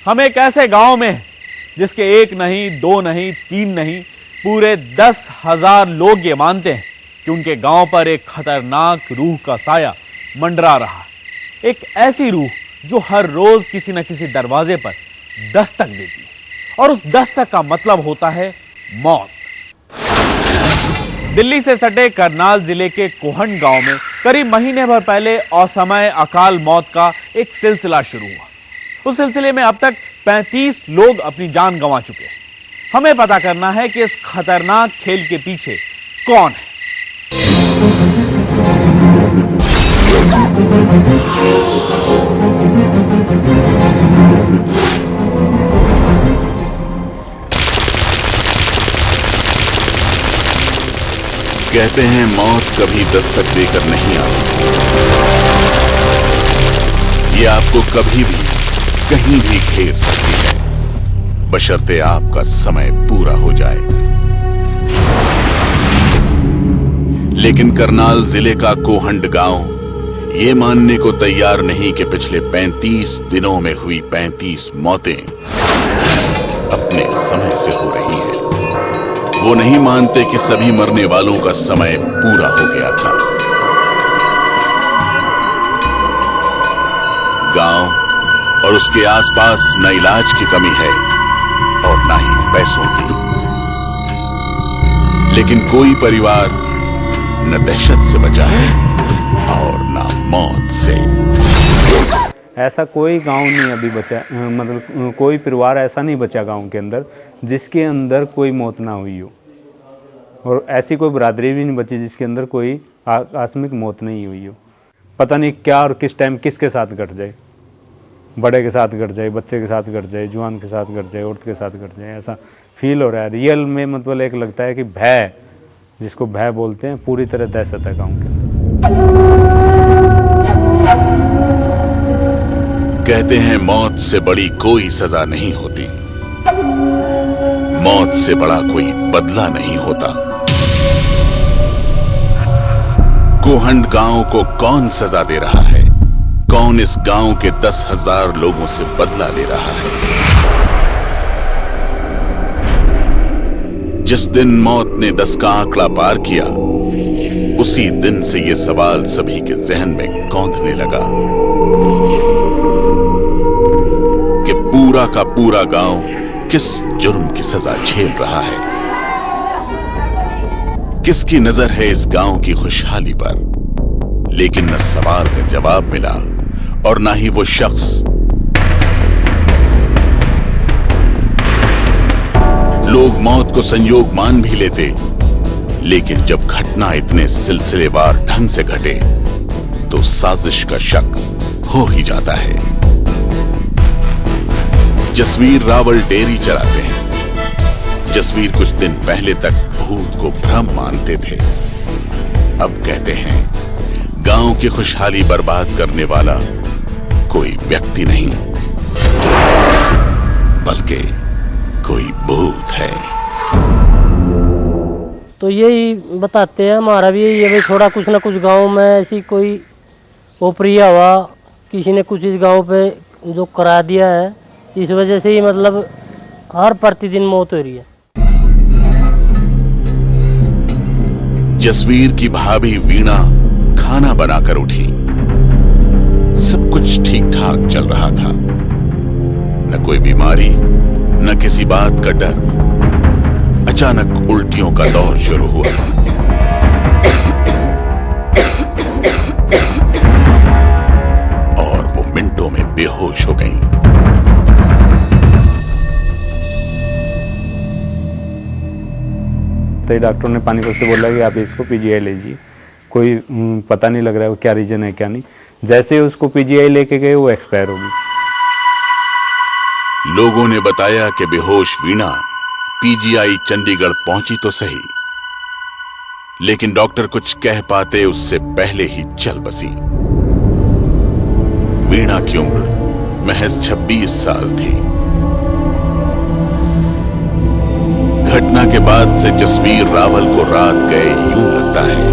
हम एक ऐसे गांव में जिसके एक नहीं, दो नहीं, तीन नहीं, पूरे 10,000 लोग ये मानते हैं कि उनके गांव पर एक खतरनाक रूह का साया मंडरा रहा है। एक ऐसी रूह जो हर रोज किसी न किसी दरवाजे पर दस्तक देती है और उस दस्तक का मतलब होता है मौत। दिल्ली से सटे करनाल जिले के कोहंड गांव में करीब महीने भर पहले असमय अकाल मौत का एक सिलसिला शुरू हुआ। उस सिलसिले में अब तक 35 लोग अपनी जान गंवा चुके हैं। हमें पता करना है कि इस खतरनाक खेल के पीछे कौन है। कहते हैं मौत कभी दस्तक देकर नहीं आती। ये आपको कभी भी कहीं भी घेर सकती है, बशर्ते आपका समय पूरा हो जाए। लेकिन करनाल जिले का कोहंड गांव ये मानने को तैयार नहीं कि पिछले 35 दिनों में हुई 35 मौतें अपने समय से हो रही हैं। वो नहीं मानते कि सभी मरने वालों का समय पूरा हो गया था। गांव और उसके आसपास न इलाज की कमी है और न ही पैसों की, लेकिन कोई परिवार न दहशत से बचा है और न मौत से। ऐसा कोई गांव नहीं अभी बचा, मतलब कोई परिवार ऐसा नहीं बचा गांव के अंदर जिसके अंदर कोई मौत ना हुई हो, और ऐसी कोई बरादरी भी नहीं बची जिसके अंदर कोई आकस्मिक मौत नहीं हुई हो। पता नहीं क्या और किस टाइम किसके साथ घट जाए, बड़े के साथ घट जाए, बच्चे के साथ घट जाए, जवान के साथ घट जाए, औरत के साथ घट जाए, ऐसा फील हो रहा है। रियल में मतलब एक लगता है कि भय, जिसको भय बोलते हैं, पूरी तरह दहशत है गाँव के अंदर। कहते हैं मौत से बड़ी कोई सजा नहीं होती, मौत से बड़ा कोई बदला नहीं होता। कोहंड गांव को कौन सजा दे रहा है? कौन इस गांव के 10,000 लोगों से बदला ले रहा है? जिस दिन मौत ने 10 का आंकड़ा पार किया, उसी दिन से यह सवाल सभी के जहन में कौंधने लगा कि पूरा का पूरा गांव किस जुर्म की सजा झेल रहा है। किसकी नजर है इस गांव की खुशहाली पर? लेकिन न सवाल का जवाब मिला और ना ही वो शख्स। लोग मौत को संयोग मान भी लेते, लेकिन जब घटना इतने सिलसिलेवार ढंग से घटे तो साजिश का शक हो ही जाता है। जसवीर रावल डेयरी चलाते हैं। जसवीर कुछ दिन पहले तक भूत को भ्रम मानते थे। अब कहते हैं गांव की खुशहाली बर्बाद करने वाला कोई व्यक्ति नहीं, बल्कि कोई भूत है। तो यही बताते हैं, हमारा भी यही है भाई, थोड़ा कुछ ना कुछ गांव में ऐसी कोई ओपरिया हुआ, किसी ने कुछ इस गांव पे जो करा दिया है, इस वजह से ही मतलब हर प्रतिदिन मौत हो रही है। जसवीर की भाभी वीणा खाना बनाकर उठी। सब कुछ ठीक ठाक चल रहा था, न कोई बीमारी, न किसी बात का डर। अचानक उल्टियों का दौर शुरू हुआ। और वो मिनटों में बेहोश हो गईं। तो डॉक्टर ने पानीपत से बोला कि आप इसको पीजीआई लीजिए। कोई पता नहीं लग रहा है वो क्या रीजन है क्या नहीं। जैसे ही उसको पीजीआई लेके गए वो एक्सपायर हो गई। लोगों ने बताया कि बेहोश वीणा पीजीआई चंडीगढ़ पहुंची तो सही, लेकिन डॉक्टर कुछ कह पाते उससे पहले ही चल बसी। वीणा की उम्र महज 26 साल थी। घटना के बाद से जसवीर रावल को रात गए यूं लगता है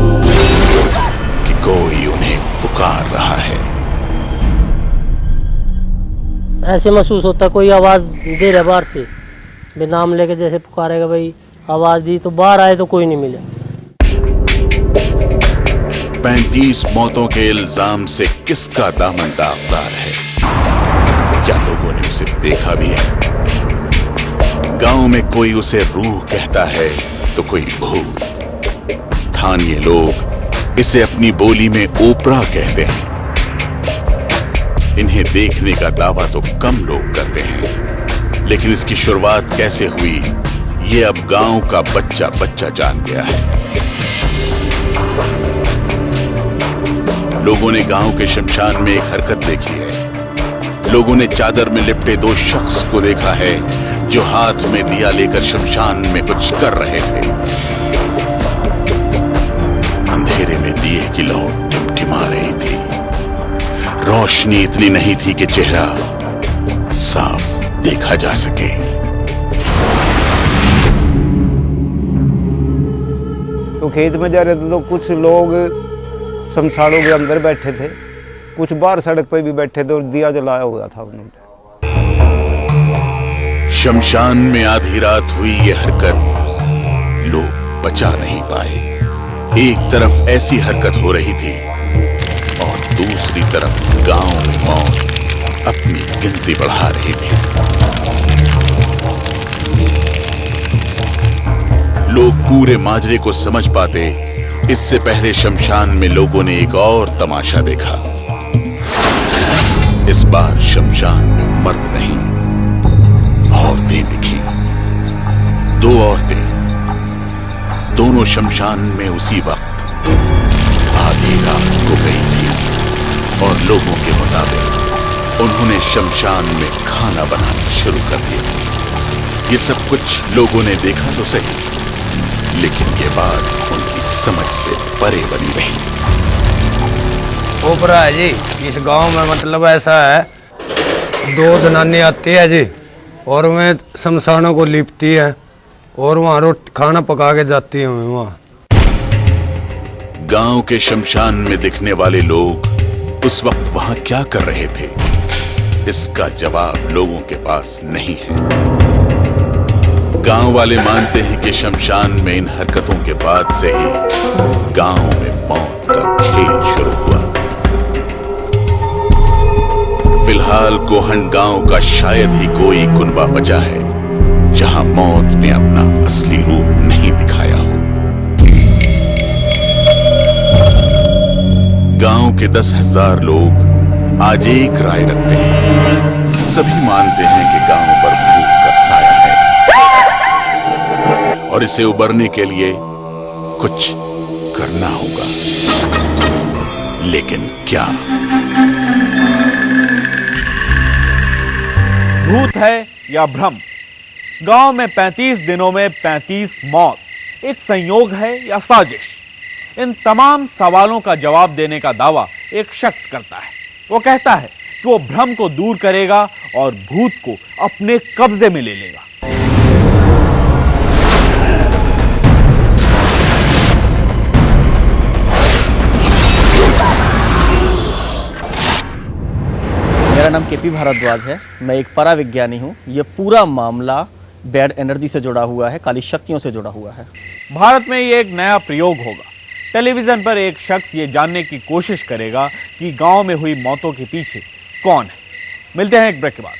कि कोई उन्हें पुकार रहा है। ऐसे महसूस होता है कोई आवाज़ दे रहा बाहर से, बे नाम लेके जैसे पुकारेगा भाई, आवाज़ दी तो बाहर आए तो कोई नहीं मिला। 35 मौतों के इल्जाम से किसका दामन दागदार है? क्या लोगों ने उसे देखा भी है? गांव में कोई उसे रूह कहता है तो कोई भूत। स्थानीय लोग इसे अपनी बोली में ओपरा कहते हैं। इन्हें देखने का दावा तो कम लोग करते हैं, लेकिन इसकी शुरुआत कैसे हुई ये अब गांव का बच्चा बच्चा जान गया है। लोगों ने गांव के शमशान में एक हरकत देखी है। लोगों ने चादर में लिपटे 2 शख्स को देखा है जो हाथ में दिया लेकर शमशान में कुछ कर रहे थे। अंधेरे में दिए की लौ टिमटिमा रही थी। रोशनी इतनी नहीं थी कि चेहरा साफ देखा जा सके। तो खेत में जा रहे थे तो कुछ लोग शमशानों के अंदर बैठे थे, कुछ बाहर सड़क पर भी बैठे थे और दिया जलाया हुआ था उन्होंने। शमशान में आधी रात हुई ये हरकत लोग बचा नहीं पाए। एक तरफ ऐसी हरकत हो रही थी और दूसरी तरफ गांव में मौत अपनी गिनती बढ़ा रही थी। लोग पूरे माजरे को समझ पाते इससे पहले शमशान में लोगों ने एक और तमाशा देखा। इस बार शमशान में मर्द नहीं, औरतें दिखी। 2 औरतें, दोनों शमशान में उसी वक्त आधी रात को गई थी और लोगों के मुताबिक उन्होंने शमशान में खाना बनाना शुरू कर दिया। ये सब कुछ लोगों ने देखा तो सही, लेकिन ये बात उनकी समझ से परे बनी रही। ओपरा है जी, इस गांव में मतलब ऐसा है, 2 जनानी आती है जी और वे शमशानों को लिपटी है और वहाँ खाना पका के जाती है वहाँ। गांव के शमशान में दिखने वाले लोग उस वक्त वहां क्या कर रहे थे, इसका जवाब लोगों के पास नहीं है। गांव वाले मानते हैं कि शमशान में इन हरकतों के बाद से ही गांव में मौत का खेल शुरू हुआ। फिलहाल कोहंड गांव का शायद ही कोई कुनबा बचा है जहां मौत ने अपना असली रूप नहीं दिखाया हो। गांव के 10,000 लोग आज एक राय रखते हैं। सभी मानते हैं कि गांव पर भूत का साया है और इसे उबरने के लिए कुछ करना होगा, लेकिन क्या? भूत है या भ्रम? गांव में 35 दिनों में 35 मौत एक संयोग है या साजिश? इन तमाम सवालों का जवाब देने का दावा एक शख्स करता है। वो कहता है कि वो भ्रम को दूर करेगा और भूत को अपने कब्जे में ले लेगा। मेरा नाम केपी भारद्वाज है। मैं एक पराविज्ञानी हूँ। ये पूरा मामला बैड एनर्जी से जुड़ा हुआ है, काली शक्तियों से जुड़ा हुआ है। भारत में ये एक नया प्रयोग होगा। टेलीविजन पर एक शख्स ये जानने की कोशिश करेगा कि गांव में हुई मौतों के पीछे कौन है। मिलते हैं एक ब्रेक के बाद।